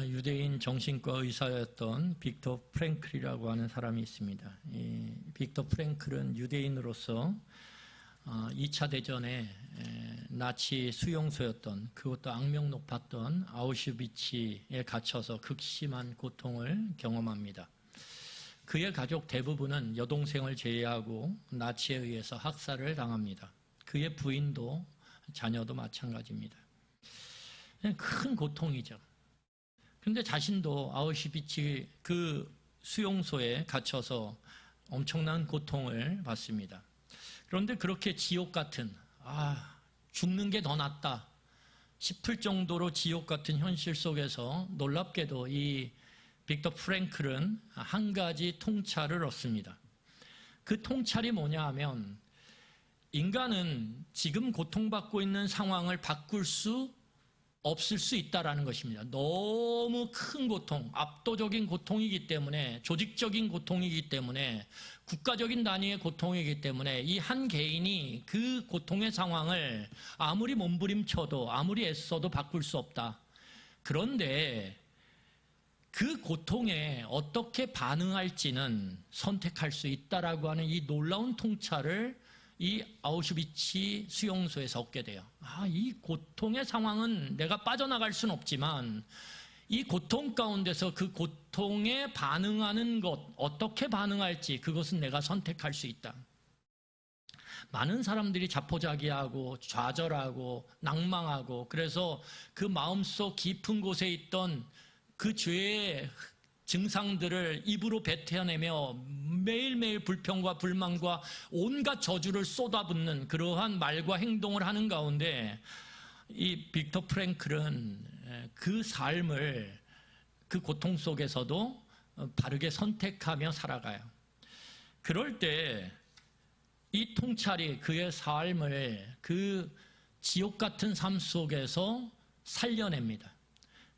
유대인 정신과 의사였던 빅터 프랭클이라고 하는 사람이 있습니다. 이 빅터 프랭클은 유대인으로서 2차 대전에 나치 수용소였던, 그것도 악명 높았던 아우슈비츠에 갇혀서 극심한 고통을 경험합니다. 그의 가족 대부분은 여동생을 제외하고 나치에 의해서 학살을 당합니다. 그의 부인도 자녀도 마찬가지입니다. 큰 고통이죠. 그런데 자신도 아우슈비츠 그 수용소에 갇혀서 엄청난 고통을 받습니다. 그런데 그렇게 지옥 같은, 죽는 게 더 낫다 싶을 정도로 지옥 같은 현실 속에서 놀랍게도 이 빅터 프랭클은 한 가지 통찰을 얻습니다. 그 통찰이 뭐냐 하면, 인간은 지금 고통받고 있는 상황을 바꿀 수 없을 수 있다라는 것입니다. 너무 큰 고통, 압도적인 고통이기 때문에, 조직적인 고통이기 때문에, 국가적인 단위의 고통이기 때문에 이 한 개인이 그 고통의 상황을 아무리 몸부림쳐도 아무리 애써도 바꿀 수 없다. 그런데 그 고통에 어떻게 반응할지는 선택할 수 있다라고 하는 이 놀라운 통찰을 이 아우슈비츠 수용소에서 얻게 돼요. 이 고통의 상황은 내가 빠져나갈 수는 없지만 이 고통 가운데서 그 고통에 반응하는 것, 어떻게 반응할지 그것은 내가 선택할 수 있다. 많은 사람들이 자포자기하고 좌절하고 낭망하고, 그래서 그 마음속 깊은 곳에 있던 그 죄의 증상들을 입으로 뱉어내며 매일매일 불평과 불만과 온갖 저주를 쏟아붓는 그러한 말과 행동을 하는 가운데, 이 빅터 프랭클은 그 삶을 그 고통 속에서도 바르게 선택하며 살아가요. 그럴 때 이 통찰이 그의 삶을 그 지옥 같은 삶 속에서 살려냅니다.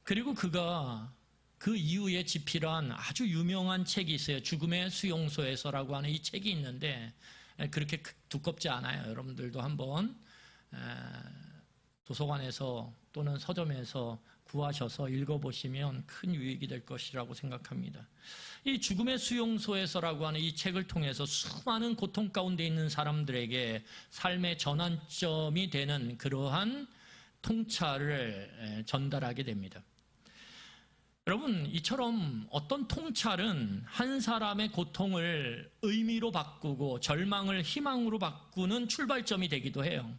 그리고 그가 그 이후에 집필한 아주 유명한 책이 있어요. 죽음의 수용소에서라고 하는 이 책이 있는데, 그렇게 두껍지 않아요. 여러분들도 한번 도서관에서 또는 서점에서 구하셔서 읽어보시면 큰 유익이 될 것이라고 생각합니다. 이 죽음의 수용소에서라고 하는 이 책을 통해서 수많은 고통 가운데 있는 사람들에게 삶의 전환점이 되는 그러한 통찰을 전달하게 됩니다. 여러분, 이처럼 어떤 통찰은 한 사람의 고통을 의미로 바꾸고 절망을 희망으로 바꾸는 출발점이 되기도 해요.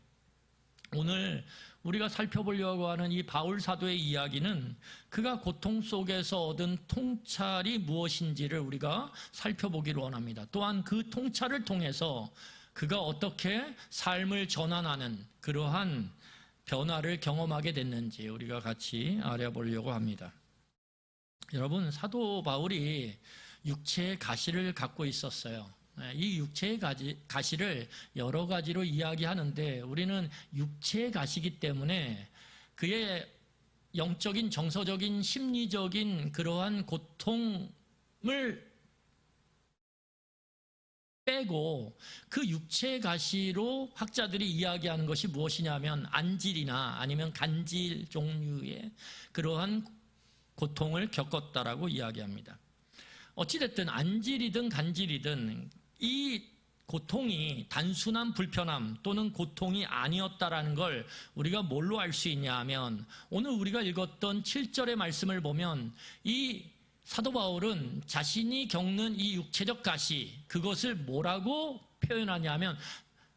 오늘 우리가 살펴보려고 하는 이 바울 사도의 이야기는 그가 고통 속에서 얻은 통찰이 무엇인지를 우리가 살펴보기를 원합니다. 또한 그 통찰을 통해서 그가 어떻게 삶을 전환하는 그러한 변화를 경험하게 됐는지 우리가 같이 알아보려고 합니다. 여러분, 사도 바울이 육체의 가시를 갖고 있었어요. 이 육체의 가시를 여러 가지로 이야기하는데, 우리는 육체의 가시이기 때문에 그의 영적인, 정서적인, 심리적인 그러한 고통을 빼고 그 육체의 가시로 학자들이 이야기하는 것이 무엇이냐면 안질이나 아니면 간질 종류의 그러한 고통을 겪었다라고 이야기합니다. 어찌됐든 안질이든 간질이든 이 고통이 단순한 불편함 또는 고통이 아니었다라는 걸 우리가 뭘로 알 수 있냐 하면, 오늘 우리가 읽었던 7절의 말씀을 보면 이 사도 바울은 자신이 겪는 이 육체적 가시, 그것을 뭐라고 표현하냐면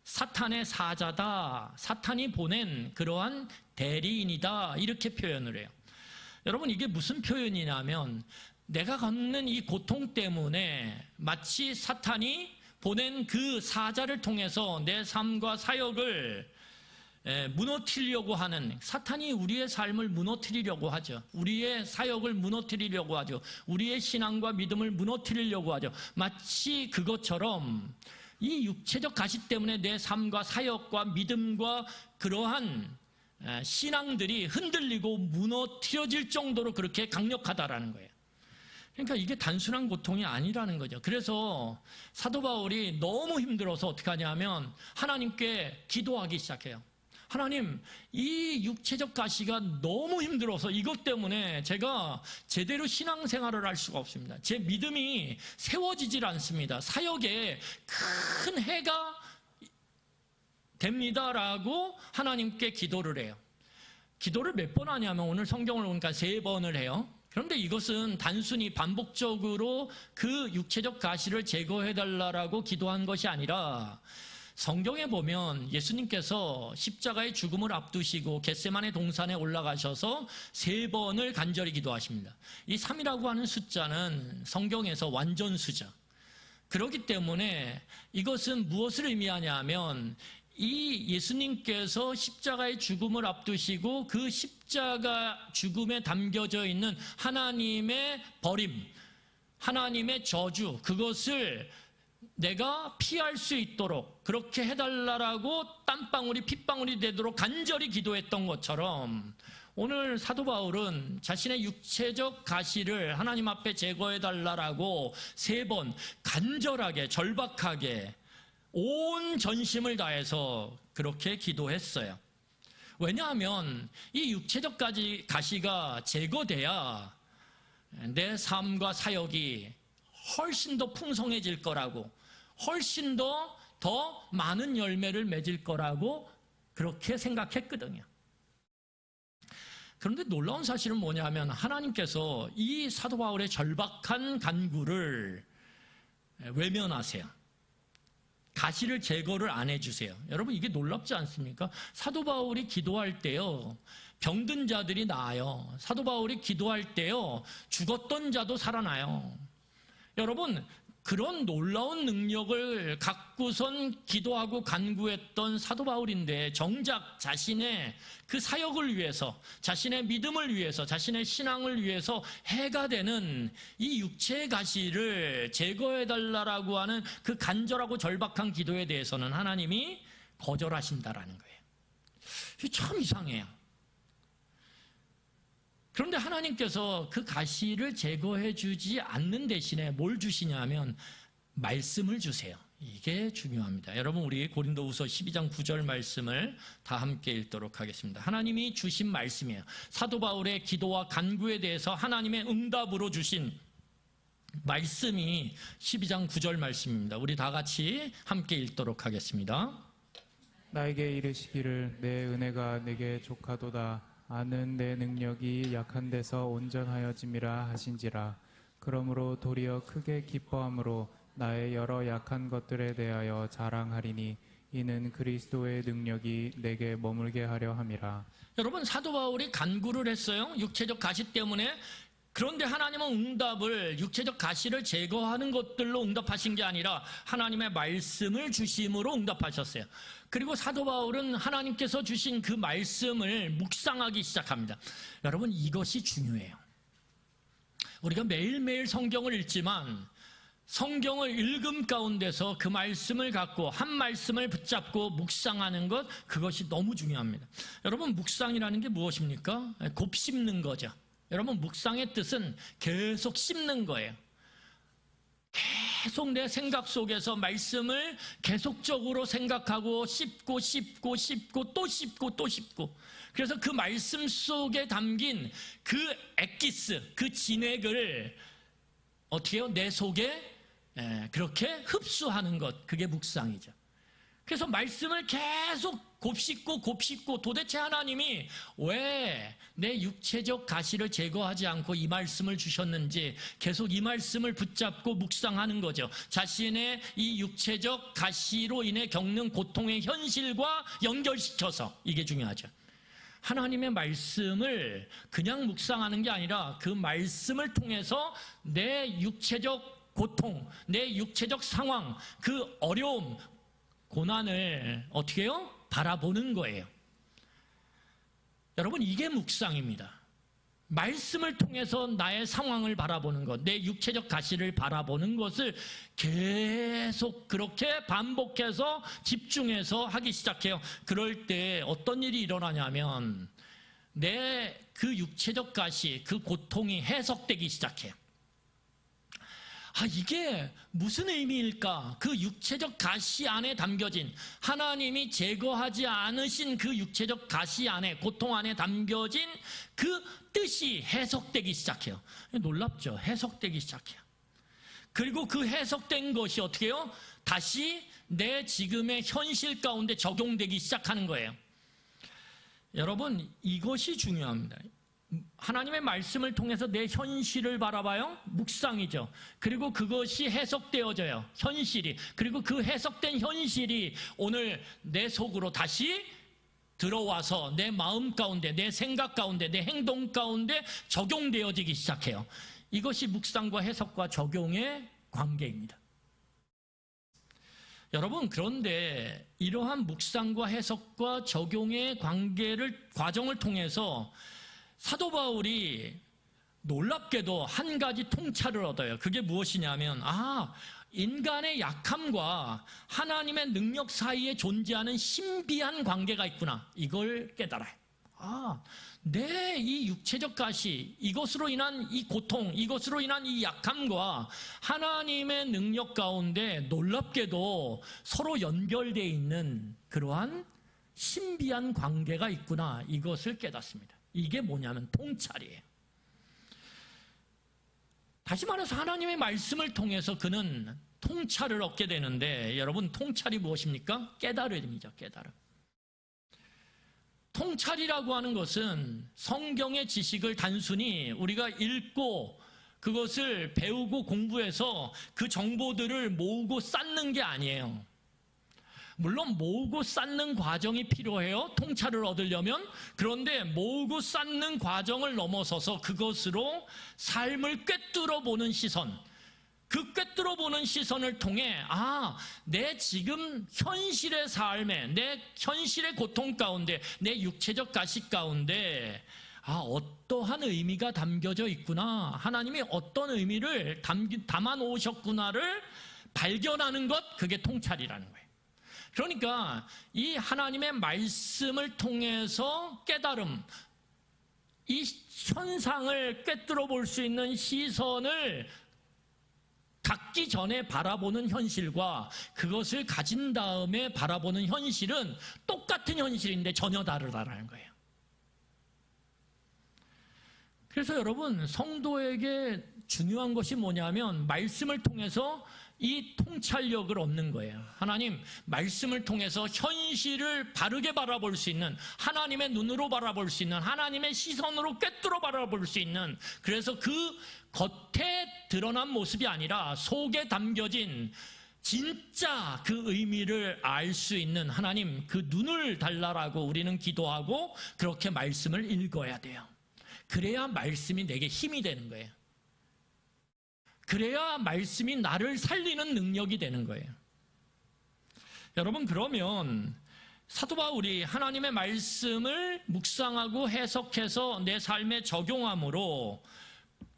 사탄의 사자다, 사탄이 보낸 그러한 대리인이다, 이렇게 표현을 해요. 여러분, 이게 무슨 표현이냐면, 내가 겪는 이 고통 때문에 마치 사탄이 보낸 그 사자를 통해서 내 삶과 사역을 무너뜨리려고 하는, 사탄이 우리의 삶을 무너뜨리려고 하죠. 우리의 사역을 무너뜨리려고 하죠. 우리의 신앙과 믿음을 무너뜨리려고 하죠. 마치 그것처럼 이 육체적 가시 때문에 내 삶과 사역과 믿음과 그러한 신앙들이 흔들리고 무너뜨려질 정도로 그렇게 강력하다라는 거예요. 그러니까 이게 단순한 고통이 아니라는 거죠. 그래서 사도 바울이 너무 힘들어서 어떻게 하냐면 하나님께 기도하기 시작해요. 하나님, 이 육체적 가시가 너무 힘들어서 이것 때문에 제가 제대로 신앙생활을 할 수가 없습니다. 제 믿음이 세워지질 않습니다. 사역에 큰 해가 됩니다라고 하나님께 기도를 해요. 기도를 몇 번 하냐면 오늘 성경을 보니까 3번을 해요. 그런데 이것은 단순히 반복적으로 그 육체적 가시를 제거해달라고 기도한 것이 아니라 성경에 보면 예수님께서 십자가의 죽음을 앞두시고 겟세마네 동산에 올라가셔서 3번을 간절히 기도하십니다. 이 3이라고 하는 숫자는 성경에서 완전수죠. 그렇기 때문에 이것은 무엇을 의미하냐 하면 이 예수님께서 십자가의 죽음을 앞두시고 그 십자가 죽음에 담겨져 있는 하나님의 버림, 하나님의 저주, 그것을 내가 피할 수 있도록 그렇게 해달라고 땀방울이 핏방울이 되도록 간절히 기도했던 것처럼 오늘 사도 바울은 자신의 육체적 가시를 하나님 앞에 제거해달라고 3번 간절하게 절박하게 온 전심을 다해서 그렇게 기도했어요. 왜냐하면 이 육체적 가시가 제거돼야 내 삶과 사역이 훨씬 더 풍성해질 거라고, 훨씬 더 많은 열매를 맺을 거라고 그렇게 생각했거든요. 그런데 놀라운 사실은 뭐냐면 하나님께서 이 사도 바울의 절박한 간구를 외면하세요. 가시를 제거를 안 해주세요. 여러분, 이게 놀랍지 않습니까? 사도 바울이 기도할 때요, 병든 자들이 나아요. 사도 바울이 기도할 때요, 죽었던 자도 살아나요. 여러분, 그런 놀라운 능력을 갖고선 기도하고 간구했던 사도 바울인데 정작 자신의 그 사역을 위해서, 자신의 믿음을 위해서, 자신의 신앙을 위해서 해가 되는 이 육체의 가시를 제거해달라고 하는 그 간절하고 절박한 기도에 대해서는 하나님이 거절하신다라는 거예요. 이게 참 이상해요. 그런데 하나님께서 그 가시를 제거해 주지 않는 대신에 뭘 주시냐면 말씀을 주세요. 이게 중요합니다. 여러분, 우리 고린도후서 12장 9절 말씀을 다 함께 읽도록 하겠습니다. 하나님이 주신 말씀이에요. 사도 바울의 기도와 간구에 대해서 하나님의 응답으로 주신 말씀이 12장 9절 말씀입니다. 우리 다 같이 함께 읽도록 하겠습니다. 나에게 이르시기를 내 은혜가 내게 족하도다. 아는 내 능력이 약한 데서 온전하여짐이라 하신지라. 그러므로 도리어 크게 기뻐함으로 나의 여러 약한 것들에 대하여 자랑하리니 이는 그리스도의 능력이 내게 머물게 하려 함이라. 여러분, 사도 바울이 간구를 했어요. 육체적 가시 때문에. 그런데 하나님은 응답을 육체적 가시를 제거하는 것들로 응답하신 게 아니라 하나님의 말씀을 주심으로 응답하셨어요. 그리고 사도 바울은 하나님께서 주신 그 말씀을 묵상하기 시작합니다. 여러분, 이것이 중요해요. 우리가 매일매일 성경을 읽지만 성경을 읽음 가운데서 그 말씀을 갖고 한 말씀을 붙잡고 묵상하는 것, 그것이 너무 중요합니다. 여러분, 묵상이라는 게 무엇입니까? 곱씹는 거죠. 여러분, 묵상의 뜻은 계속 씹는 거예요. 계속 내 생각 속에서 말씀을 계속적으로 생각하고 씹고 또 씹고 그래서 그 말씀 속에 담긴 그 엑기스, 그 진액을 어떻게 해요? 내 속에 그렇게 흡수하는 것, 그게 묵상이죠. 그래서 말씀을 계속 곱씹고 도대체 하나님이 왜 내 육체적 가시를 제거하지 않고 이 말씀을 주셨는지 계속 이 말씀을 붙잡고 묵상하는 거죠. 자신의 이 육체적 가시로 인해 겪는 고통의 현실과 연결시켜서, 이게 중요하죠. 하나님의 말씀을 그냥 묵상하는 게 아니라 그 말씀을 통해서 내 육체적 고통, 내 육체적 상황, 그 어려움, 고난을 어떻게 해요? 바라보는 거예요. 여러분, 이게 묵상입니다. 말씀을 통해서 나의 상황을 바라보는 것, 내 육체적 가시를 바라보는 것을 계속 그렇게 반복해서 집중해서 하기 시작해요. 그럴 때 어떤 일이 일어나냐면 내 그 육체적 가시, 그 고통이 해석되기 시작해요. 이게 무슨 의미일까? 그 육체적 가시 안에 담겨진, 하나님이 제거하지 않으신 그 육체적 가시 안에, 고통 안에 담겨진 그 뜻이 해석되기 시작해요. 놀랍죠? 해석되기 시작해요. 그리고 그 해석된 것이 어떻게 해요? 다시 내 지금의 현실 가운데 적용되기 시작하는 거예요. 여러분, 이것이 중요합니다. 하나님의 말씀을 통해서 내 현실을 바라봐요. 묵상이죠. 그리고 그것이 해석되어져요. 현실이. 그리고 그 해석된 현실이 오늘 내 속으로 다시 들어와서 내 마음 가운데, 내 생각 가운데, 내 행동 가운데 적용되어지기 시작해요. 이것이 묵상과 해석과 적용의 관계입니다. 여러분, 그런데 이러한 묵상과 해석과 적용의 과정을 통해서 사도 바울이 놀랍게도 한 가지 통찰을 얻어요. 그게 무엇이냐면, 인간의 약함과 하나님의 능력 사이에 존재하는 신비한 관계가 있구나. 이걸 깨달아요. 내 이 육체적 가시, 이것으로 인한 이 고통, 이것으로 인한 이 약함과 하나님의 능력 가운데 놀랍게도 서로 연결되어 있는 그러한 신비한 관계가 있구나. 이것을 깨닫습니다. 이게 뭐냐면 통찰이에요. 다시 말해서 하나님의 말씀을 통해서 그는 통찰을 얻게 되는데, 여러분, 통찰이 무엇입니까? 깨달음이죠. 깨달음. 통찰이라고 하는 것은 성경의 지식을 단순히 우리가 읽고 그것을 배우고 공부해서 그 정보들을 모으고 쌓는 게 아니에요. 물론 모으고 쌓는 과정이 필요해요. 통찰을 얻으려면. 그런데 모으고 쌓는 과정을 넘어서서 그것으로 삶을 꿰뚫어 보는 시선, 그 꿰뚫어 보는 시선을 통해 내 지금 현실의 삶에, 내 현실의 고통 가운데, 내 육체적 가시 가운데 어떠한 의미가 담겨져 있구나, 하나님이 어떤 의미를 담아 놓으셨구나를 발견하는 것, 그게 통찰이라는 거예요. 그러니까 이 하나님의 말씀을 통해서 깨달음, 이 현상을 꿰뚫어 볼 수 있는 시선을 갖기 전에 바라보는 현실과 그것을 가진 다음에 바라보는 현실은 똑같은 현실인데 전혀 다르다라는 거예요. 그래서 여러분, 성도에게 중요한 것이 뭐냐면 말씀을 통해서 이 통찰력을 얻는 거예요. 하나님, 말씀을 통해서 현실을 바르게 바라볼 수 있는, 하나님의 눈으로 바라볼 수 있는, 하나님의 시선으로 꿰뚫어 바라볼 수 있는, 그래서 그 겉에 드러난 모습이 아니라 속에 담겨진 진짜 그 의미를 알 수 있는 하나님, 그 눈을 달라라고 우리는 기도하고 그렇게 말씀을 읽어야 돼요. 그래야 말씀이 내게 힘이 되는 거예요. 그래야 말씀이 나를 살리는 능력이 되는 거예요. 여러분, 그러면 사도 바울이 하나님의 말씀을 묵상하고 해석해서 내 삶에 적용함으로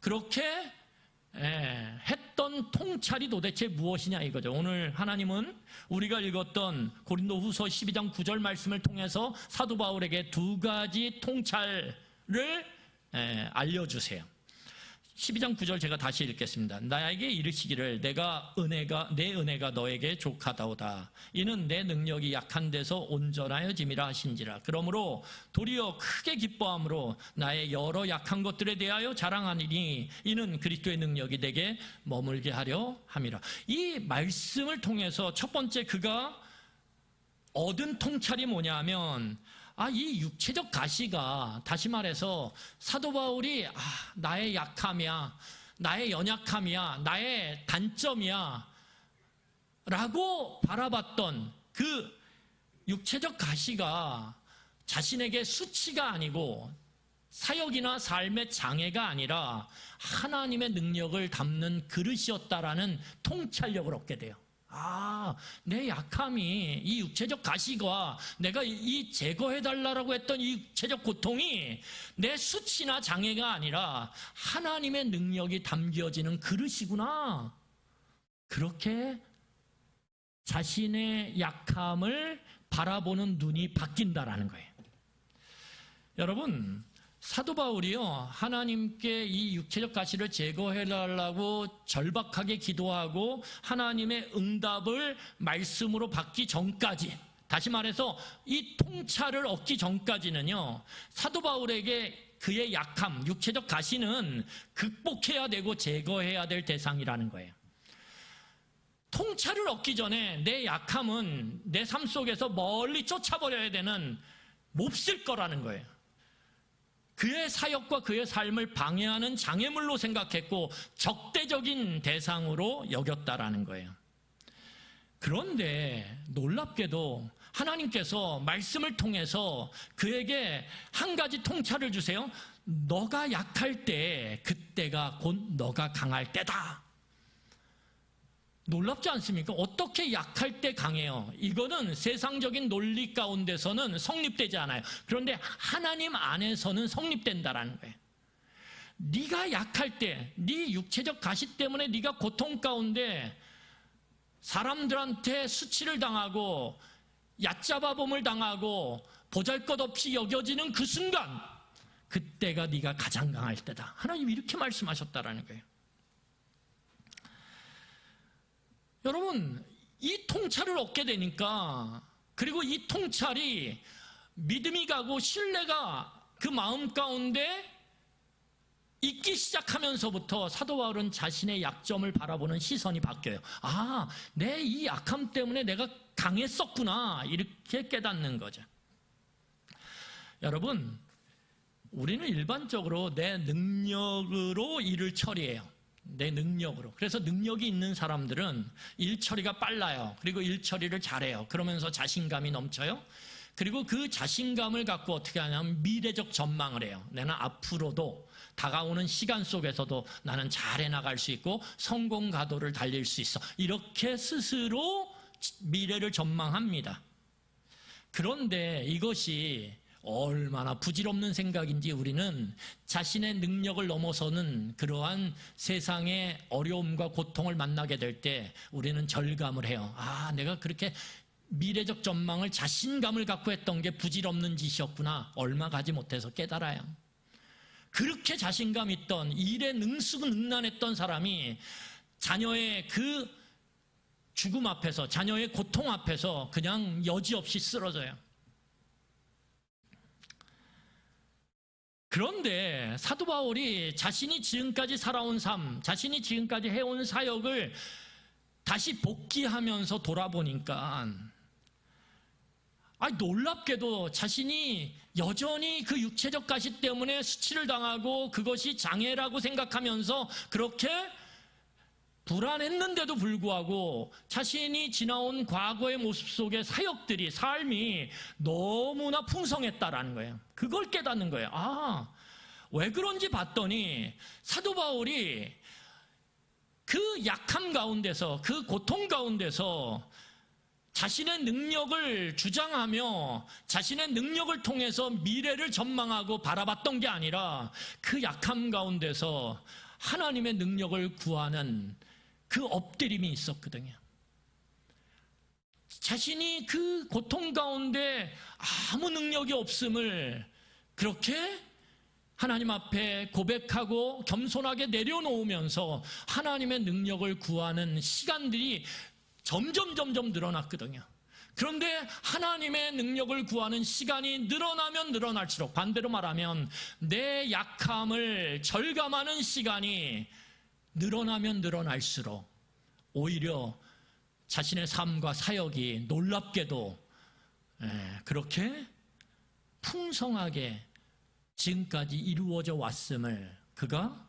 그렇게 했던 통찰이 도대체 무엇이냐 이거죠. 오늘 하나님은 우리가 읽었던 고린도후서 12장 9절 말씀을 통해서 사도 바울에게 두 가지 통찰을 알려주세요. 12장 9절 제가 다시 읽겠습니다. 나에게 이르시기를 내 은혜가 너에게 족하다오다. 이는 내 능력이 약한 데서 온전하여짐이라 하신지라. 그러므로 도리어 크게 기뻐함으로 나의 여러 약한 것들에 대하여 자랑하니니 이는 그리스도의 능력이 내게 머물게 하려 함이라. 이 말씀을 통해서 첫 번째 그가 얻은 통찰이 뭐냐면, 이 육체적 가시가, 다시 말해서 사도 바울이 나의 약함이야, 나의 연약함이야, 나의 단점이야 라고 바라봤던 그 육체적 가시가 자신에게 수치가 아니고 사역이나 삶의 장애가 아니라 하나님의 능력을 담는 그릇이었다라는 통찰력을 얻게 돼요. 내 약함이, 이 육체적 가시가, 내가 이 제거해달라고 했던 이 육체적 고통이 내 수치나 장애가 아니라 하나님의 능력이 담겨지는 그릇이구나. 그렇게 자신의 약함을 바라보는 눈이 바뀐다라는 거예요. 여러분, 사도 바울이요, 하나님께 이 육체적 가시를 제거해달라고 절박하게 기도하고 하나님의 응답을 말씀으로 받기 전까지, 다시 말해서 이 통찰을 얻기 전까지는요, 사도 바울에게 그의 약함, 육체적 가시는 극복해야 되고 제거해야 될 대상이라는 거예요. 통찰을 얻기 전에 내 약함은 내 삶 속에서 멀리 쫓아버려야 되는 몹쓸 거라는 거예요. 그의 사역과 그의 삶을 방해하는 장애물로 생각했고 적대적인 대상으로 여겼다라는 거예요. 그런데 놀랍게도 하나님께서 말씀을 통해서 그에게 한 가지 통찰을 주세요. 너가 약할 때 그때가 곧 너가 강할 때다. 놀랍지 않습니까? 어떻게 약할 때 강해요? 이거는 세상적인 논리 가운데서는 성립되지 않아요. 그런데 하나님 안에서는 성립된다라는 거예요. 네가 약할 때, 네 육체적 가시 때문에 네가 고통 가운데 사람들한테 수치를 당하고 얕잡아봄을 당하고 보잘것없이 여겨지는 그 순간, 그때가 네가 가장 강할 때다. 하나님이 이렇게 말씀하셨다라는 거예요. 여러분, 이 통찰을 얻게 되니까, 그리고 이 통찰이 믿음이 가고 신뢰가 그 마음 가운데 있기 시작하면서부터 사도 바울은 자신의 약점을 바라보는 시선이 바뀌어요. 아, 내 이 약함 때문에 내가 강했었구나, 이렇게 깨닫는 거죠. 여러분, 우리는 일반적으로 내 능력으로 일을 처리해요. 내 능력으로. 그래서 능력이 있는 사람들은 일 처리가 빨라요. 그리고 일 처리를 잘해요. 그러면서 자신감이 넘쳐요. 그리고 그 자신감을 갖고 어떻게 하냐면 미래적 전망을 해요. 나는 앞으로도 다가오는 시간 속에서도 나는 잘해 나갈 수 있고 성공 가도를 달릴 수 있어. 이렇게 스스로 미래를 전망합니다. 그런데 이것이 얼마나 부질없는 생각인지 우리는 자신의 능력을 넘어서는 그러한 세상의 어려움과 고통을 만나게 될 때 우리는 절감을 해요. 아, 내가 그렇게 미래적 전망을, 자신감을 갖고 했던 게 부질없는 짓이었구나. 얼마 가지 못해서 깨달아요. 그렇게 자신감 있던, 일에 능수능란했던 사람이 자녀의 그 죽음 앞에서, 자녀의 고통 앞에서 그냥 여지없이 쓰러져요. 그런데 사도 바울이 자신이 지금까지 살아온 삶, 자신이 지금까지 해온 사역을 다시 복귀하면서 돌아보니까 놀랍게도 자신이 여전히 그 육체적 가시 때문에 수치를 당하고 그것이 장애라고 생각하면서 그렇게 불안했는데도 불구하고 자신이 지나온 과거의 모습 속의 사역들이, 삶이 너무나 풍성했다라는 거예요. 그걸 깨닫는 거예요. 아, 왜 그런지 봤더니 사도 바울이 그 약함 가운데서, 그 고통 가운데서 자신의 능력을 주장하며 자신의 능력을 통해서 미래를 전망하고 바라봤던 게 아니라 그 약함 가운데서 하나님의 능력을 구하는 그 엎드림이 있었거든요. 자신이 그 고통 가운데 아무 능력이 없음을 그렇게 하나님 앞에 고백하고 겸손하게 내려놓으면서 하나님의 능력을 구하는 시간들이 점점 늘어났거든요. 그런데 하나님의 능력을 구하는 시간이 늘어나면 늘어날수록, 반대로 말하면 내 약함을 절감하는 시간이 늘어나면 늘어날수록 오히려 자신의 삶과 사역이 놀랍게도 그렇게 풍성하게 지금까지 이루어져 왔음을 그가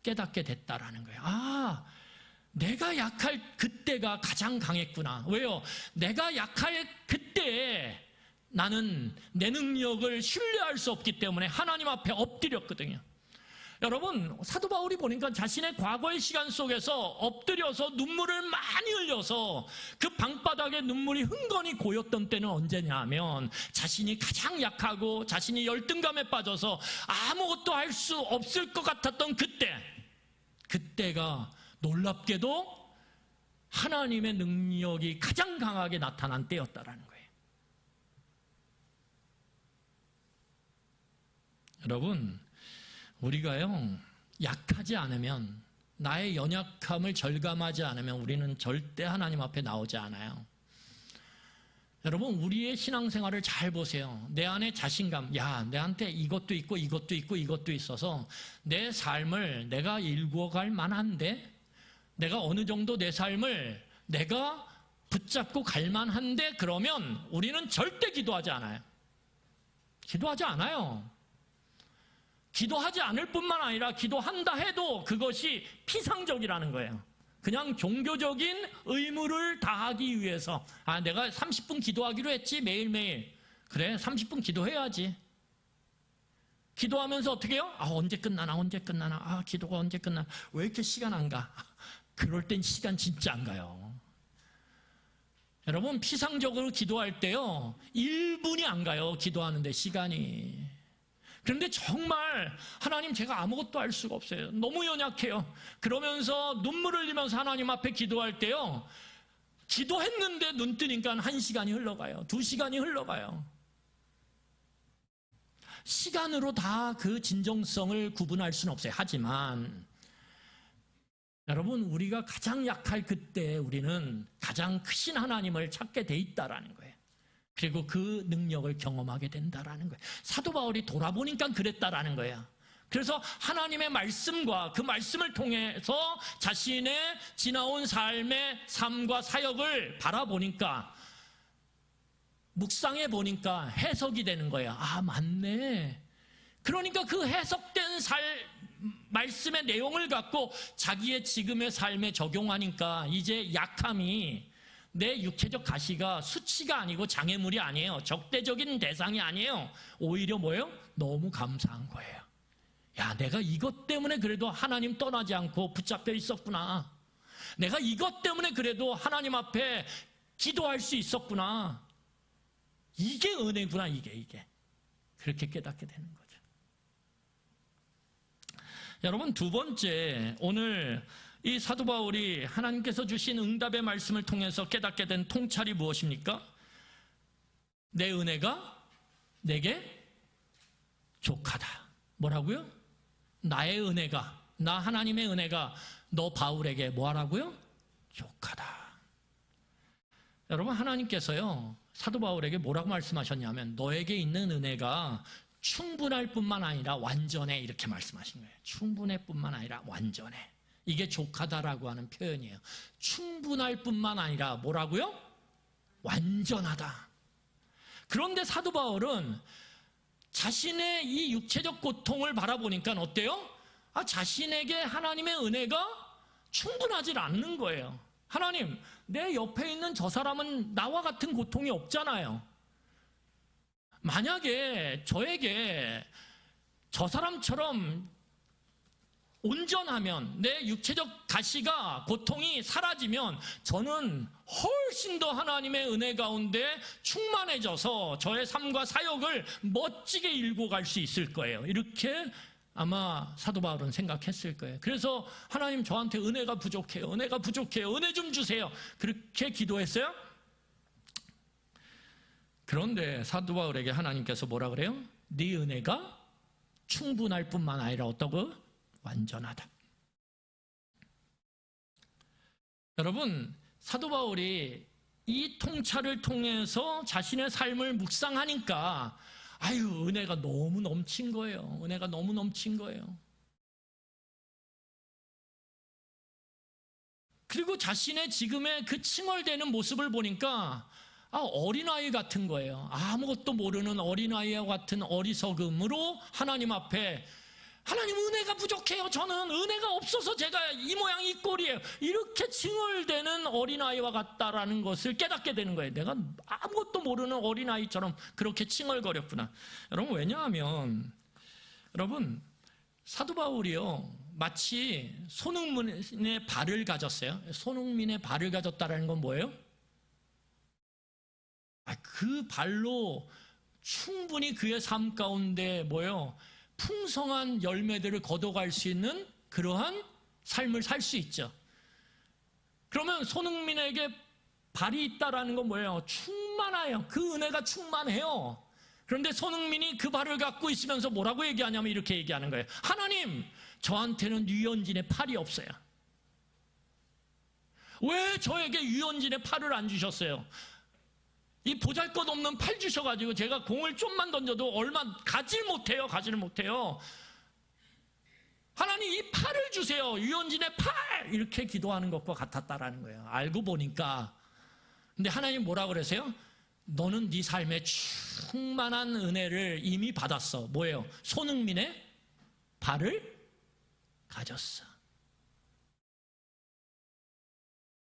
깨닫게 됐다라는 거예요. 아, 내가 약할 그때가 가장 강했구나. 왜요? 내가 약할 그때에 나는 내 능력을 신뢰할 수 없기 때문에 하나님 앞에 엎드렸거든요. 여러분, 사도 바울이 보니까 자신의 과거의 시간 속에서 엎드려서 눈물을 많이 흘려서 그 방바닥에 눈물이 흥건히 고였던 때는 언제냐 하면 자신이 가장 약하고 자신이 열등감에 빠져서 아무것도 할 수 없을 것 같았던 그때가 놀랍게도 하나님의 능력이 가장 강하게 나타난 때였다라는 거예요. 여러분, 우리가요, 약하지 않으면, 나의 연약함을 절감하지 않으면 우리는 절대 하나님 앞에 나오지 않아요. 여러분, 우리의 신앙생활을 잘 보세요. 내 안에 자신감, 내한테 이것도 있고 이것도 있고 이것도 있어서 내 삶을 내가 일구어갈 만한데, 내가 어느 정도 내 삶을 내가 붙잡고 갈 만한데, 그러면 우리는 절대 기도하지 않아요. 기도하지 않아요. 기도하지 않을 뿐만 아니라 기도한다 해도 그것이 피상적이라는 거예요. 그냥 종교적인 의무를 다하기 위해서, 내가 30분 기도하기로 했지, 매일매일. 그래, 30분 기도해야지. 기도하면서 어떻게 해요? 언제 끝나나? 기도가 언제 끝나나? 왜 이렇게 시간 안 가? 그럴 땐 시간 진짜 안 가요. 여러분, 피상적으로 기도할 때요, 1분이 안 가요. 기도하는데 시간이. 그런데 정말 하나님, 제가 아무것도 할 수가 없어요. 너무 연약해요. 그러면서 눈물을 흘리면서 하나님 앞에 기도할 때요, 기도했는데 눈 뜨니까 1시간이 흘러가요. 2시간이 흘러가요. 시간으로 다 그 진정성을 구분할 수는 없어요. 하지만 여러분, 우리가 가장 약할 그때 우리는 가장 크신 하나님을 찾게 돼 있다라는 거예요. 그리고 그 능력을 경험하게 된다라는 거예요. 사도 바울이 돌아보니까 그랬다라는 거예요. 그래서 하나님의 말씀과 그 말씀을 통해서 자신의 지나온 삶과 사역을 바라보니까, 묵상해 보니까 해석이 되는 거예요. 맞네. 그러니까 그 해석된 말씀의 내용을 갖고 자기의 지금의 삶에 적용하니까 이제 약함이, 내 육체적 가시가 수치가 아니고 장애물이 아니에요. 적대적인 대상이 아니에요. 오히려 뭐예요? 너무 감사한 거예요. 내가 이것 때문에 그래도 하나님 떠나지 않고 붙잡혀 있었구나. 내가 이것 때문에 그래도 하나님 앞에 기도할 수 있었구나. 이게 은혜구나, 이게. 그렇게 깨닫게 되는 거죠. 여러분, 두 번째, 오늘 이 사도 바울이 하나님께서 주신 응답의 말씀을 통해서 깨닫게 된 통찰이 무엇입니까? 내 은혜가 내게 족하다. 뭐라고요? 나의 은혜가, 나 하나님의 은혜가 너 바울에게 뭐하라고요? 족하다. 여러분, 하나님께서요, 사도 바울에게 뭐라고 말씀하셨냐면, 너에게 있는 은혜가 충분할 뿐만 아니라 완전해, 이렇게 말씀하신 거예요. 충분할 뿐만 아니라 완전해. 이게 족하다라고 하는 표현이에요. 충분할 뿐만 아니라 뭐라고요? 완전하다. 그런데 사도 바울은 자신의 이 육체적 고통을 바라보니까 어때요? 자신에게 하나님의 은혜가 충분하지 않는 거예요. 하나님, 내 옆에 있는 저 사람은 나와 같은 고통이 없잖아요. 만약에 저에게 저 사람처럼 온전하면, 내 육체적 가시가, 고통이 사라지면 저는 훨씬 더 하나님의 은혜 가운데 충만해져서 저의 삶과 사역을 멋지게 일고 갈 수 있을 거예요. 이렇게 아마 사도 바울은 생각했을 거예요. 그래서 하나님, 저한테 은혜가 부족해요. 은혜 좀 주세요. 그렇게 기도했어요. 그런데 사도 바울에게 하나님께서 뭐라 그래요? 네 은혜가 충분할 뿐만 아니라 어떠고? 완전하다. 여러분, 사도 바울이 이 통찰을 통해서 자신의 삶을 묵상하니까 은혜가 너무 넘친 거예요. 은혜가 너무 넘친 거예요. 그리고 자신의 지금의 그 칭얼대는 모습을 보니까 어린아이 같은 거예요. 아무것도 모르는 어린아이와 같은 어리석음으로 하나님 앞에, 하나님, 은혜가 부족해요. 저는 은혜가 없어서 제가 이 모양 이 꼴이에요. 이렇게 칭얼대는 어린아이와 같다라는 것을 깨닫게 되는 거예요. 내가 아무것도 모르는 어린아이처럼 그렇게 칭얼거렸구나. 여러분, 왜냐하면 여러분, 사도 바울이요, 마치 손흥민의 발을 가졌어요. 손흥민의 발을 가졌다라는 건 뭐예요? 그 발로 충분히 그의 삶 가운데 뭐예요? 풍성한 열매들을 거둬갈 수 있는 그러한 삶을 살 수 있죠. 그러면 손흥민에게 발이 있다라는 건 뭐예요? 충만해요. 그 은혜가 충만해요. 그런데 손흥민이 그 발을 갖고 있으면서 뭐라고 얘기하냐면 이렇게 얘기하는 거예요. 하나님, 저한테는 유현진의 팔이 없어요. 왜 저에게 유현진의 팔을 안 주셨어요? 이 보잘것없는 팔 주셔가지고 제가 공을 좀만 던져도 얼마 가질 못해요. 하나님, 이 팔을 주세요. 유현진의 팔! 이렇게 기도하는 것과 같았다라는 거예요. 알고 보니까. 근데 하나님 뭐라 그러세요? 너는 네 삶에 충만한 은혜를 이미 받았어. 뭐예요? 손흥민의 발을 가졌어.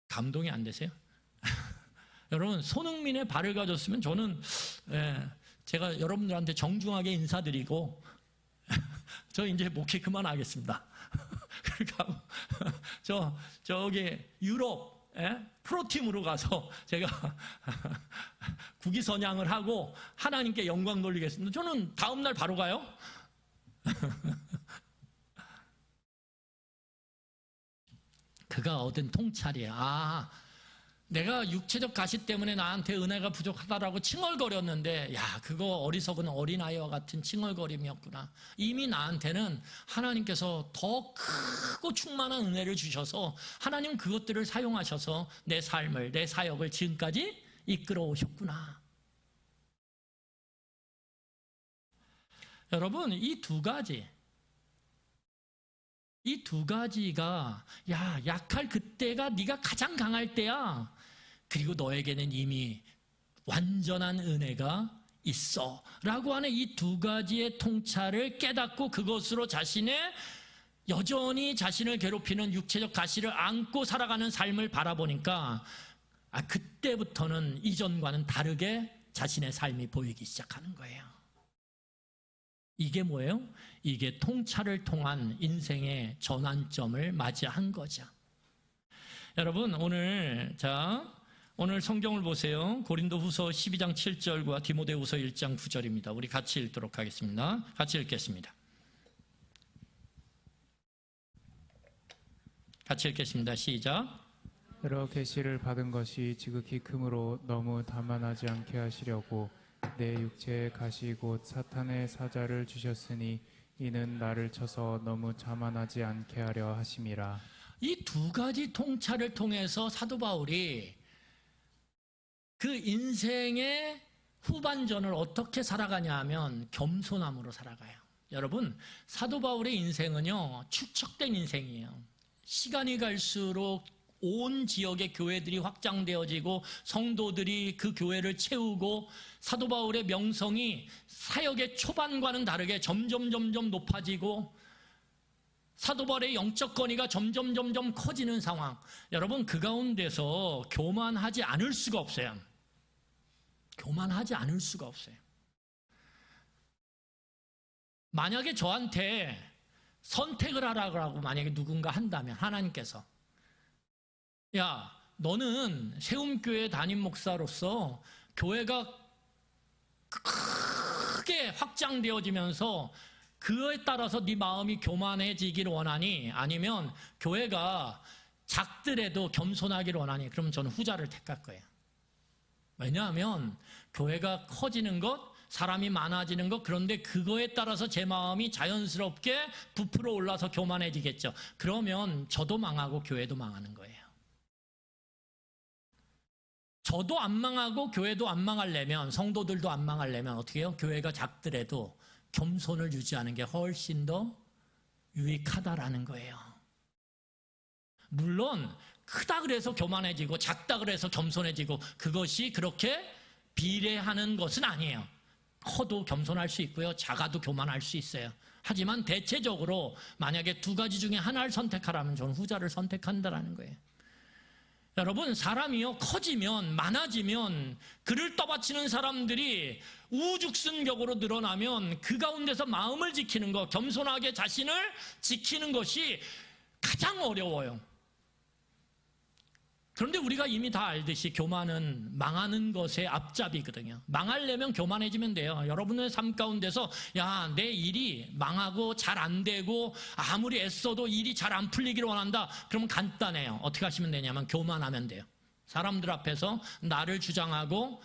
감동이 안 되세요? 여러분, 손흥민의 발을 가졌으면 저는 제가 여러분들한테 정중하게 인사드리고 저 이제 목회 그만하겠습니다. 그러니까 저기 유럽 프로팀으로 가서 제가 국위선양을 하고 하나님께 영광 돌리겠습니다. 저는 다음날 바로 가요. 그가 얻은 통찰이야. 내가 육체적 가시 때문에 나한테 은혜가 부족하다라고 칭얼거렸는데, 야, 그거 어리석은 어린아이와 같은 칭얼거림이었구나. 이미 나한테는 하나님께서 더 크고 충만한 은혜를 주셔서 하나님 그것들을 사용하셔서 내 삶을, 내 사역을 지금까지 이끌어 오셨구나. 여러분, 이 두 가지가 약할 그때가 네가 가장 강할 때야. 그리고 너에게는 이미 완전한 은혜가 있어 라고 하는 이 두 가지의 통찰을 깨닫고 그것으로 여전히 자신을 괴롭히는 육체적 가시를 안고 살아가는 삶을 바라보니까 그때부터는 이전과는 다르게 자신의 삶이 보이기 시작하는 거예요. 이게 뭐예요? 이게 통찰을 통한 인생의 전환점을 맞이한 거죠. 여러분, 오늘 성경을 보세요. 고린도후서 12장 7절과 디모데후서 1장 9절입니다. 우리 같이 읽도록 하겠습니다. 같이 읽겠습니다. 시작. 여러 계시를 받은 것이 지극히 크므로 너무 다만하지 않게 하시려고 내 육체의 가시 곧 사탄의 사자를 주셨으니 이는 나를 쳐서 너무 자만하지 않게 하려 하심이라. 이 두 가지 통찰을 통해서 사도 바울이 그 인생의 후반전을 어떻게 살아가냐 하면 겸손함으로 살아가요. 여러분, 사도 바울의 인생은요, 축적된 인생이에요. 시간이 갈수록 온 지역의 교회들이 확장되어지고 성도들이 그 교회를 채우고 사도 바울의 명성이 사역의 초반과는 다르게 점점 높아지고 사도 바울의 영적 권위가 점점 커지는 상황. 여러분, 그 가운데서 교만하지 않을 수가 없어요. 만약에 저한테 선택을 하라고 만약에 누군가 한다면 하나님께서, 야, 너는 세움교회 담임 목사로서 교회가 크게 확장되어지면서 그에 따라서 네 마음이 교만해지기를 원하니 아니면 교회가 작더라도 겸손하기를 원하니, 그러면 저는 후자를 택할 거예요. 왜냐하면 교회가 커지는 것, 사람이 많아지는 것, 그런데 그거에 따라서 제 마음이 자연스럽게 부풀어 올라서 교만해지겠죠. 그러면 저도 망하고 교회도 망하는 거예요. 저도 안 망하고 교회도 안 망하려면, 성도들도 안 망하려면 어떻게 해요? 교회가 작더라도 겸손을 유지하는 게 훨씬 더 유익하다라는 거예요. 물론 크다 그래서 교만해지고 작다 그래서 겸손해지고 그것이 그렇게 비례하는 것은 아니에요. 커도 겸손할 수 있고요, 작아도 교만할 수 있어요. 하지만 대체적으로 만약에 두 가지 중에 하나를 선택하라면 저는 후자를 선택한다라는 거예요. 여러분, 사람이요, 커지면, 많아지면, 그를 떠받치는 사람들이 우죽순격으로 늘어나면 그 가운데서 마음을 지키는 것, 겸손하게 자신을 지키는 것이 가장 어려워요. 그런데 우리가 이미 다 알듯이 교만은 망하는 것의 앞잡이거든요. 망하려면 교만해지면 돼요. 여러분의 삶 가운데서 야, 내 일이 망하고 잘 안 되고 아무리 애써도 일이 잘 안 풀리기를 원한다. 그러면 간단해요. 어떻게 하시면 되냐면 교만하면 돼요. 사람들 앞에서 나를 주장하고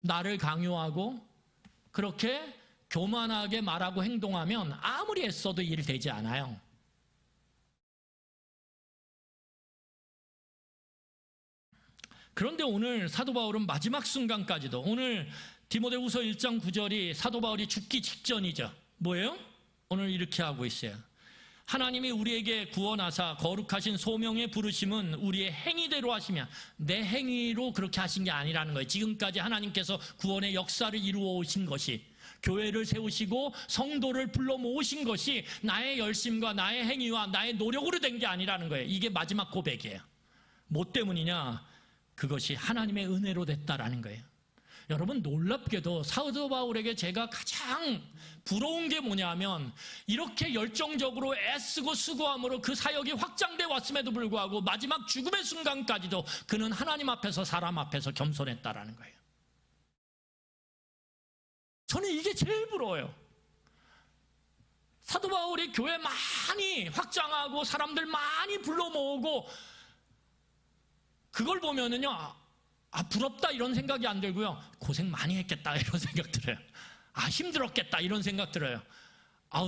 나를 강요하고 그렇게 교만하게 말하고 행동하면 아무리 애써도 일 되지 않아요. 그런데 오늘 사도 바울은 마지막 순간까지도, 오늘 디모데후서 1장 9절이 사도 바울이 죽기 직전이죠. 뭐예요? 오늘 이렇게 하고 있어요. 하나님이 우리에게 구원하사 거룩하신 소명의 부르심은 우리의 행위대로 하시며, 내 행위로 그렇게 하신 게 아니라는 거예요. 지금까지 하나님께서 구원의 역사를 이루어 오신 것이, 교회를 세우시고 성도를 불러 모으신 것이 나의 열심과 나의 행위와 나의 노력으로 된 게 아니라는 거예요. 이게 마지막 고백이에요. 뭐 때문이냐? 그것이 하나님의 은혜로 됐다라는 거예요. 여러분, 놀랍게도 사도 바울에게 제가 가장 부러운 게 뭐냐면, 이렇게 열정적으로 애쓰고 수고함으로 그 사역이 확장돼 왔음에도 불구하고 마지막 죽음의 순간까지도 그는 하나님 앞에서 사람 앞에서 겸손했다라는 거예요. 저는 이게 제일 부러워요. 사도 바울이 교회 많이 확장하고 사람들 많이 불러 모으고, 그걸 보면은요, 부럽다 이런 생각이 안 들고요, 고생 많이 했겠다 이런 생각 들어요. 힘들었겠다 이런 생각 들어요.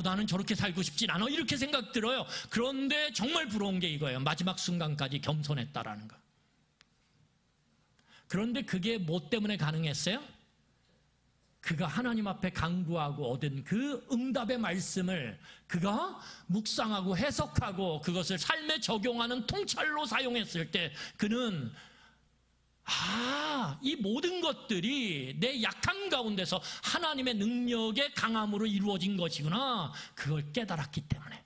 나는 저렇게 살고 싶진 않아 이렇게 생각 들어요. 그런데 정말 부러운 게 이거예요. 마지막 순간까지 겸손했다라는 거. 그런데 그게 뭐 때문에 가능했어요? 그가 하나님 앞에 간구하고 얻은 그 응답의 말씀을 그가 묵상하고 해석하고 그것을 삶에 적용하는 통찰로 사용했을 때, 그는 이 모든 것들이 내 약함 가운데서 하나님의 능력의 강함으로 이루어진 것이구나, 그걸 깨달았기 때문에.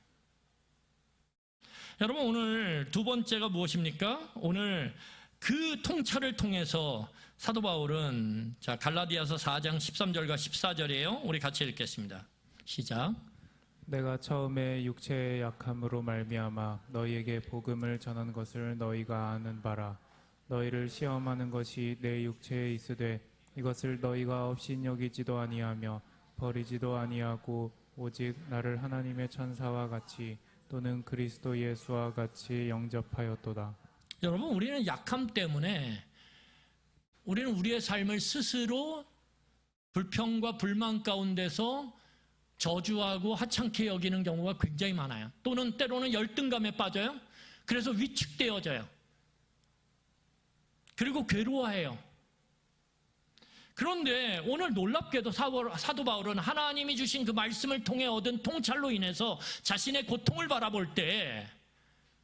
여러분, 오늘 두 번째가 무엇입니까? 오늘 그 통찰을 통해서 사도 바울은, 갈라디아서 4장 13절과 14절이에요. 우리 같이 읽겠습니다. 시작. 내가 처음에 육체의 약함으로 말미암아 너희에게 복음을 전한 것을 너희가 아는 바라. 너희를 시험하는 것이 내 육체에 있으되 이것을 너희가 업신여기지도 아니하며 버리지도 아니하고 오직 나를 하나님의 천사와 같이 또는 그리스도 예수와 같이 영접하였도다. 여러분, 우리는 약함 때문에 우리는 우리의 삶을 스스로 불평과 불만 가운데서 저주하고 하찮게 여기는 경우가 굉장히 많아요. 또는 때로는 열등감에 빠져요. 그래서 위축되어져요. 그리고 괴로워해요. 그런데 오늘 놀랍게도 사도 바울은 하나님이 주신 그 말씀을 통해 얻은 통찰로 인해서 자신의 고통을 바라볼 때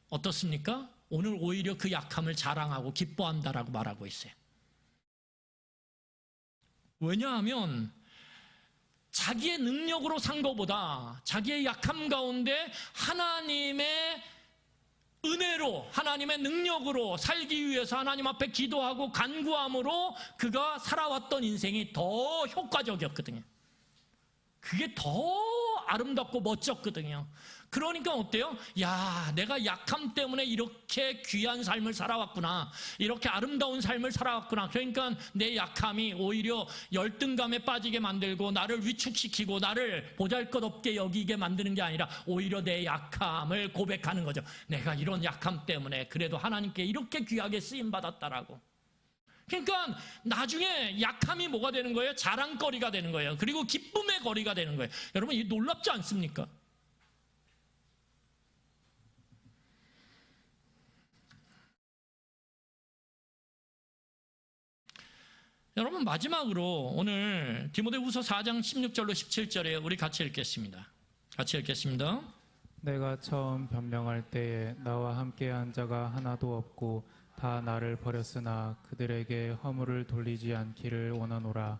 어떻습니까? 오늘 오히려 그 약함을 자랑하고 기뻐한다라고 말하고 있어요. 왜냐하면 자기의 능력으로 산 것보다 자기의 약함 가운데 하나님의 은혜로, 하나님의 능력으로 살기 위해서 하나님 앞에 기도하고 간구함으로 그가 살아왔던 인생이 더 효과적이었거든요. 그게 더 아름답고 멋졌거든요. 그러니까 어때요? 내가 약함 때문에 이렇게 귀한 삶을 살아왔구나, 이렇게 아름다운 삶을 살아왔구나. 그러니까 내 약함이 오히려 열등감에 빠지게 만들고 나를 위축시키고 나를 보잘것없게 여기게 만드는 게 아니라 오히려 내 약함을 고백하는 거죠. 내가 이런 약함 때문에 그래도 하나님께 이렇게 귀하게 쓰임받았다라고. 그러니까 나중에 약함이 뭐가 되는 거예요? 자랑거리가 되는 거예요. 그리고 기쁨의 거리가 되는 거예요. 여러분, 이 놀랍지 않습니까? 여러분, 마지막으로 오늘 디모데후서 4장 16절로 17절에 우리 같이 읽겠습니다. 같이 읽겠습니다. 내가 처음 변명할 때에 나와 함께한 자가 하나도 없고 다 나를 버렸으나 그들에게 허물을 돌리지 않기를 원하노라.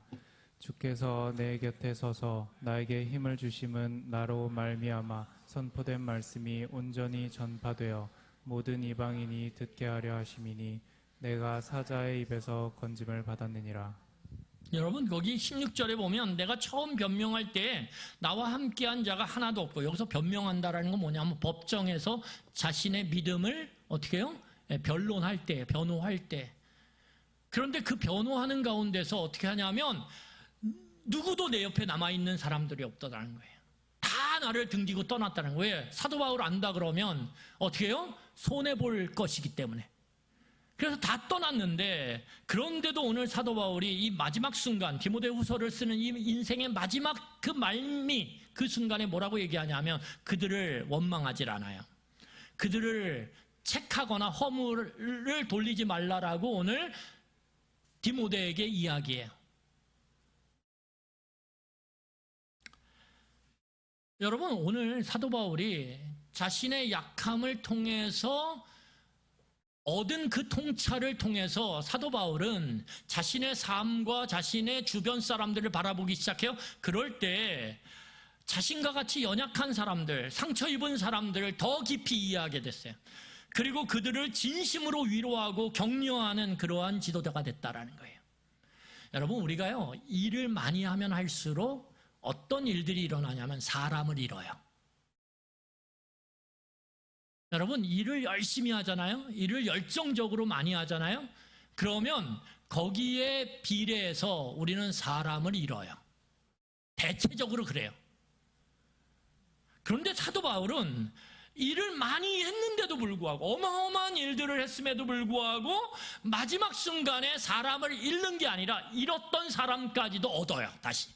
주께서 내 곁에 서서 나에게 힘을 주심은 나로 말미암아 선포된 말씀이 온전히 전파되어 모든 이방인이 듣게 하려 하심이니 내가 사자의 입에서 건짐을 받았느니라. 여러분, 거기 16절에 보면 내가 처음 변명할 때 나와 함께한 자가 하나도 없고, 여기서 변명한다라는 건 뭐냐면 법정에서 자신의 믿음을 어떻게 해요? 변론할 때, 변호할 때. 그런데 그 변호하는 가운데서 어떻게 하냐면 누구도 내 옆에 남아있는 사람들이 없다라는 거예요. 다 나를 등지고 떠났다는 거예요. 왜? 사도 바울 안다 그러면 어떻게 해요? 손해볼 것이기 때문에. 그래서 다 떠났는데, 그런데도 오늘 사도 바울이 이 마지막 순간, 디모데후서를 쓰는 이 인생의 마지막 그 말미, 그 순간에 뭐라고 얘기하냐면 그들을 원망하질 않아요. 그들을 책하거나 허물을 돌리지 말라라고 오늘 디모데에게 이야기해요. 여러분, 오늘 사도 바울이 자신의 약함을 통해서 얻은 그 통찰을 통해서 사도 바울은 자신의 삶과 자신의 주변 사람들을 바라보기 시작해요. 그럴 때 자신과 같이 연약한 사람들, 상처 입은 사람들을 더 깊이 이해하게 됐어요. 그리고 그들을 진심으로 위로하고 격려하는 그러한 지도자가 됐다라는 거예요. 여러분, 우리가요, 일을 많이 하면 할수록 어떤 일들이 일어나냐면 사람을 잃어요. 여러분, 일을 열심히 하잖아요. 일을 열정적으로 많이 하잖아요. 그러면 거기에 비례해서 우리는 사람을 잃어요. 대체적으로 그래요. 그런데 사도 바울은 일을 많이 했는데도 불구하고, 어마어마한 일들을 했음에도 불구하고 마지막 순간에 사람을 잃는 게 아니라 잃었던 사람까지도 얻어요. 다시.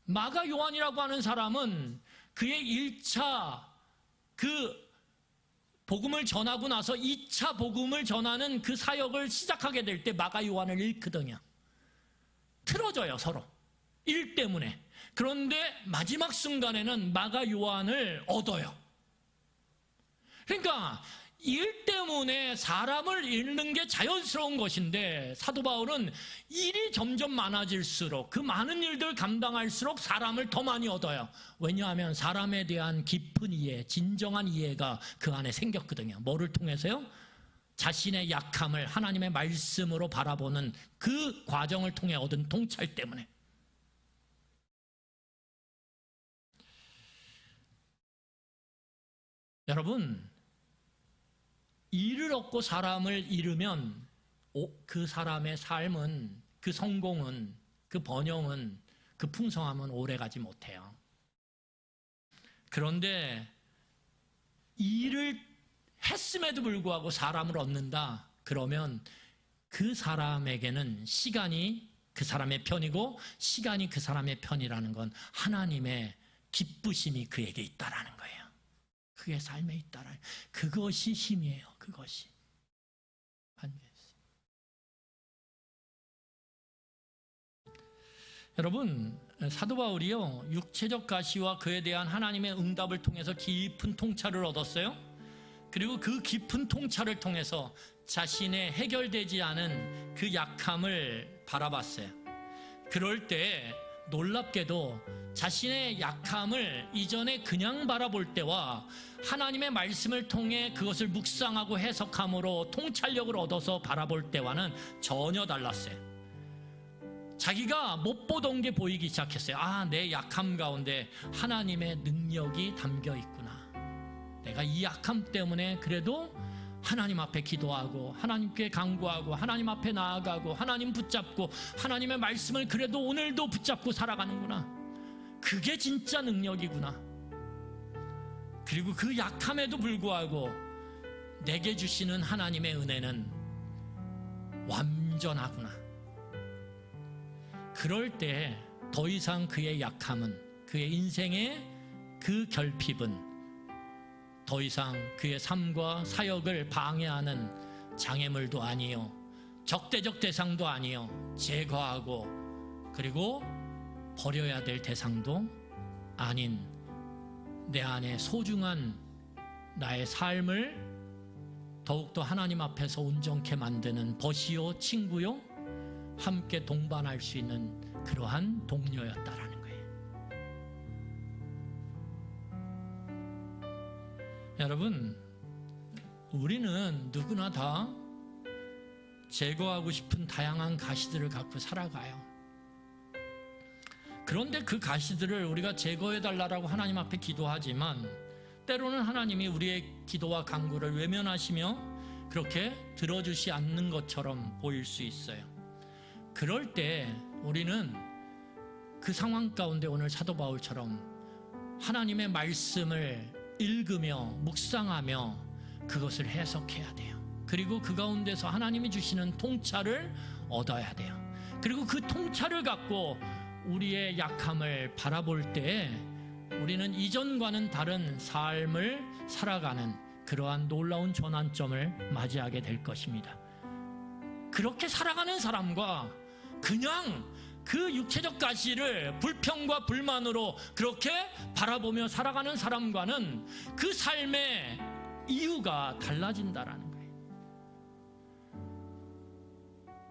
마가 요한이라고 하는 사람은 그의 1차 그 복음을 전하고 나서 2차 복음을 전하는 그 사역을 시작하게 될 때 마가 요한을 잃거든요. 틀어져요, 서로. 일 때문에. 그런데 마지막 순간에는 마가 요한을 얻어요. 그러니까 일 때문에 사람을 잃는 게 자연스러운 것인데, 사도 바울은 일이 점점 많아질수록 그 많은 일들 감당할수록 사람을 더 많이 얻어요. 왜냐하면 사람에 대한 깊은 이해, 진정한 이해가 그 안에 생겼거든요. 뭐를 통해서요? 자신의 약함을 하나님의 말씀으로 바라보는 그 과정을 통해 얻은 통찰 때문에. 여러분, 일을 얻고 사람을 잃으면 그 사람의 삶은, 그 성공은, 그 번영은, 그 풍성함은 오래가지 못해요. 그런데 일을 했음에도 불구하고 사람을 얻는다, 그러면 그 사람에게는 시간이 그 사람의 편이고 시간이 그 사람의 편이라는 건 하나님의 기쁘심이 그에게 있다라는 거예요. 그의 삶에 있다라. 그것이 힘이에요. 그것이. 여러분, 사도 바울이요, 육체적 가시와 그에 대한 하나님의 응답을 통해서 깊은 통찰을 얻었어요. 그리고 그 깊은 통찰을 통해서 자신의 해결되지 않은 그 약함을 바라봤어요. 그럴 때 놀랍게도 자신의 약함을 이전에 그냥 바라볼 때와 하나님의 말씀을 통해 그것을 묵상하고 해석함으로 통찰력을 얻어서 바라볼 때와는 전혀 달랐어요. 자기가 못 보던 게 보이기 시작했어요. 아, 내 약함 가운데 하나님의 능력이 담겨 있구나. 내가 이 약함 때문에 그래도 하나님 앞에 기도하고 하나님께 간구하고 하나님 앞에 나아가고 하나님 붙잡고 하나님의 말씀을 그래도 오늘도 붙잡고 살아가는구나. 그게 진짜 능력이구나. 그리고 그 약함에도 불구하고 내게 주시는 하나님의 은혜는 완전하구나. 그럴 때 더 이상 그의 약함은, 그의 인생의 그 결핍은 더 이상 그의 삶과 사역을 방해하는 장애물도 아니요, 적대적 대상도 아니요, 제거하고 그리고 버려야 될 대상도 아닌 내 안에 소중한 나의 삶을 더욱더 하나님 앞에서 온전케 만드는 벗이요, 친구요, 함께 동반할 수 있는 그러한 동료였다라는 거예요. 여러분, 우리는 누구나 다 제거하고 싶은 다양한 가시들을 갖고 살아가요. 그런데 그 가시들을 우리가 제거해달라고 하나님 앞에 기도하지만 때로는 하나님이 우리의 기도와 간구를 외면하시며 그렇게 들어주시 않는 것처럼 보일 수 있어요. 그럴 때 우리는 그 상황 가운데 오늘 사도 바울처럼 하나님의 말씀을 읽으며 묵상하며 그것을 해석해야 돼요. 그리고 그 가운데서 하나님이 주시는 통찰을 얻어야 돼요. 그리고 그 통찰을 갖고 우리의 약함을 바라볼 때 우리는 이전과는 다른 삶을 살아가는 그러한 놀라운 전환점을 맞이하게 될 것입니다. 그렇게 살아가는 사람과 그냥 그 육체적 가시를 불평과 불만으로 그렇게 바라보며 살아가는 사람과는 그 삶의 이유가 달라진다라는 거예요.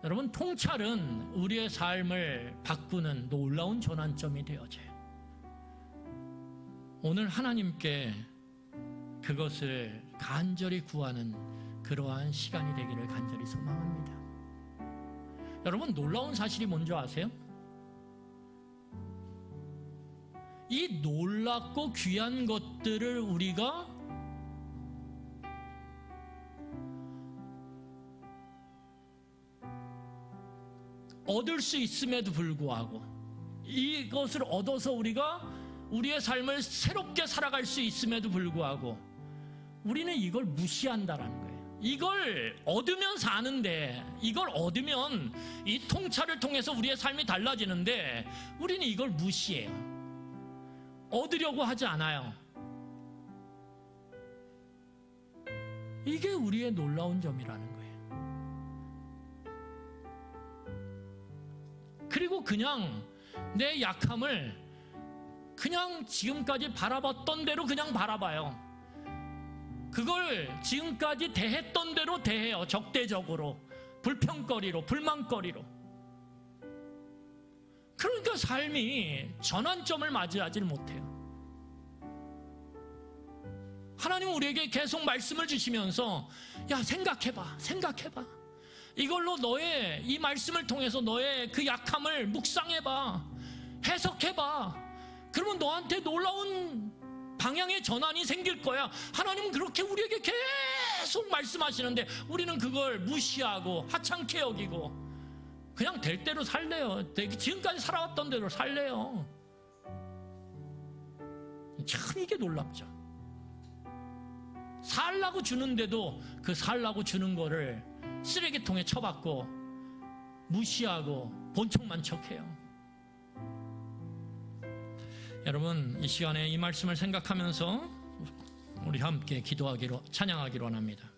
여러분, 통찰은 우리의 삶을 바꾸는 놀라운 전환점이 되어져요. 오늘 하나님께 그것을 간절히 구하는 그러한 시간이 되기를 간절히 소망합니다. 여러분, 놀라운 사실이 뭔지 아세요? 이 놀랍고 귀한 것들을 우리가 얻을 수 있음에도 불구하고, 이것을 얻어서 우리가 우리의 삶을 새롭게 살아갈 수 있음에도 불구하고 우리는 이걸 무시한다라는 거예요. 이걸 얻으면 사는데, 이걸 얻으면 이 통찰을 통해서 우리의 삶이 달라지는데 우리는 이걸 무시해요. 얻으려고 하지 않아요. 이게 우리의 놀라운 점이라는 거예요. 그리고 그냥 내 약함을 그냥 지금까지 바라봤던 대로 그냥 바라봐요. 그걸 지금까지 대했던 대로 대해요. 적대적으로, 불평거리로, 불만거리로. 그러니까 삶이 전환점을 맞이하지 못해요. 하나님은 우리에게 계속 말씀을 주시면서 야, 생각해봐. 이걸로 너의 이 말씀을 통해서 너의 그 약함을 묵상해봐. 해석해봐. 그러면 너한테 놀라운 방향의 전환이 생길 거야. 하나님은 그렇게 우리에게 계속 말씀하시는데 우리는 그걸 무시하고 하찮게 여기고 그냥 될 대로 살래요. 지금까지 살아왔던 대로 살래요. 참 이게 놀랍죠. 살라고 주는데도 그 살라고 주는 거를 쓰레기통에 쳐박고 무시하고 본척만 척해요. 여러분, 이 시간에 이 말씀을 생각하면서 우리 함께 기도하기로, 찬양하기로 합니다.